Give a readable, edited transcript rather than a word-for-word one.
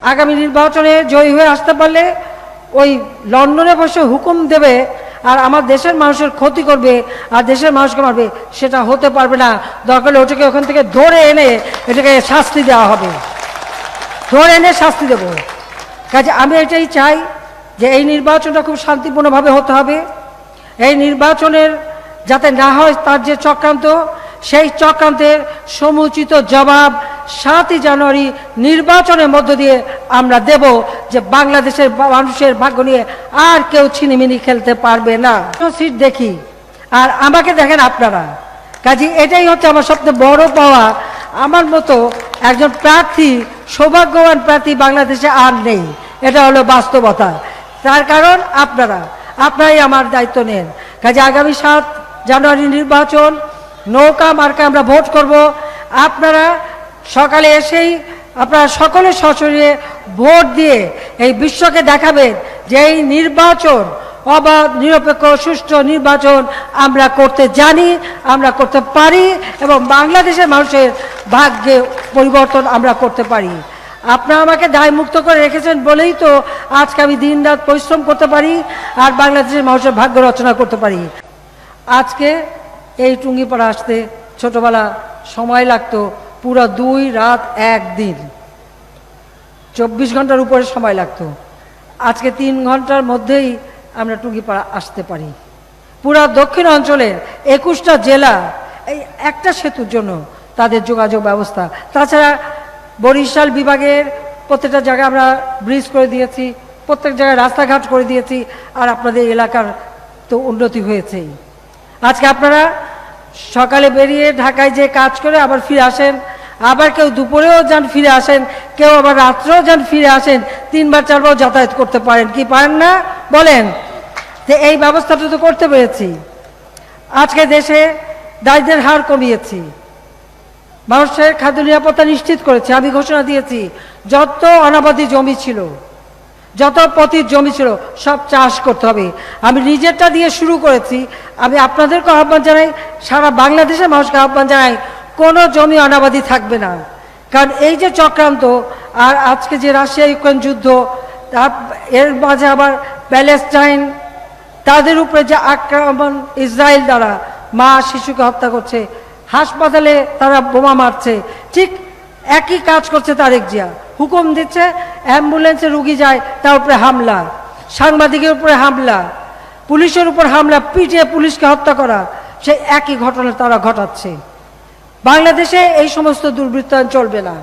আগামী নির্বাচনে জয়ী হয়ে আসতে পারলে ওই লন্ডনে বসে হুকুম দেবে আর আমার দেশের মানুষের ক্ষতি করবে আর দেশের মানুষকে মারবে, সেটা হতে পারবে না। দরকার হলে ওটাকে ওখান থেকে ধরে এনে এটাকে শাস্তি দেওয়া হবে, ধরে এনে শাস্তি দেব। কাজে আমি এটাই চাই যে এই নির্বাচনটা খুব শান্তিপূর্ণভাবে হতে হবে। এই নির্বাচনের যাতে না হয় তার যে চক্রান্ত, সেই চক্রান্তের সমুচিত জবাব 7ই জানুয়ারি নির্বাচনের মধ্য দিয়ে আমরা দেব, যে বাংলাদেশের মানুষের ভাগ্য নিয়ে আর কেউ ছিনিমিনি খেলতে পারবে না। সিট দেখি আর আমাকে দেখেন আপনারা। কাজে এটাই হচ্ছে আমার সবচেয়ে বড় পাওয়া। আমার মতো একজন প্রার্থী, সৌভাগ্যবান প্রার্থী বাংলাদেশে আর নেই, এটা হলো বাস্তবতা। তার কারণ আপনারাই আমার দায়িত্ব নেন। কাজে আগামী 7 জানুয়ারি নির্বাচন, নৌকা মার্কা আমরা ভোট করব। আপনারা সকালে এসেই আপনারা সকলে সশরীরে ভোট দিয়ে এই বিশ্বকে দেখাবেন যে এই নির্বাচন অবাধ, নিরপেক্ষ, সুষ্ঠু নির্বাচন আমরা করতে জানি, আমরা করতে পারি এবং বাংলাদেশের মানুষের ভাগ্যে পরিবর্তন আমরা করতে পারি। আপনারা আমাকে দায়মুক্ত করে রেখেছেন বলেই তো আজকে আমি দিন রাত পরিশ্রম করতে পারি আর বাংলাদেশের মানুষের ভাগ্য রচনা করতে পারি। আজকে এই টুঙ্গিপাড়া আসতে ছোটবেলা সময় লাগতো পুরো 2 রাত 1 দিন, 24 ঘন্টার উপরে সময় লাগতো। আজকে 3 ঘন্টার মধ্যেই আমরা টুঙ্গিপাড়া আসতে পারি। পুরা দক্ষিণ অঞ্চলের 21টা জেলা এই একটা সেতুর জন্য তাদের যোগাযোগ ব্যবস্থা। তাছাড়া বরিশাল বিভাগের প্রত্যেকটা জায়গায় আমরা ব্রিজ করে দিয়েছি, প্রত্যেক জায়গায় রাস্তাঘাট করে দিয়েছি, আর আপনাদের এলাকার তো উন্নতি হয়েছেই। আজকে আপনারা সকালে বেরিয়ে ঢাকায় যে কাজ করে আবার ফিরে আসেন, আবার কেউ দুপুরেও যান ফিরে আসেন, কেউ আবার রাত্রেও যান ফিরে আসেন, 3বার 4বার যাতায়াত করতে পারেন কি পারেন না বলেন? যে এই ব্যবস্থাটা তো করতে পেরেছি। আজকে দেশে দারিদ্র্যের হার কমিয়েছি, মানুষের খাদ্য নিরাপত্তা নিশ্চিত করেছে। আমি ঘোষণা দিয়েছি যত অনাবাদি জমি ছিল, যত পতিত জমি ছিল সব চাষ করতে হবে। আমি নিজেরটা দিয়ে শুরু করেছি। আমি আপনাদেরকে আহ্বান জানাই, সারা বাংলাদেশের মানুষকে আহ্বান জানাই, কোনো জমি অনাবাদি থাকবে না। কারণ এই যে চক্রান্ত, আর আজকে যে রাশিয়া ইউক্রেন যুদ্ধ, এর মাঝে আবার প্যালেস্টাইন, তাদের উপরে যে আক্রমণ ইসরায়েল দ্বারা মা শিশুকে হত্যা করছে, হাসপাতালে তারা বোমা মারছে, ঠিক একই কাজ করছে তারেক জিয়া। হুকুম দিচ্ছে অ্যাম্বুলেন্সে রুগী যায়, তার উপরে হামলা, সাংবাদিকের উপরে হামলা, পুলিশের উপর হামলা, পিটিয়ে পুলিশকে হত্যা করা, সেই একই ঘটনা তারা ঘটাচ্ছে। বাংলাদেশে এই সমস্ত দুর্বৃত্তায়ন চলবে না।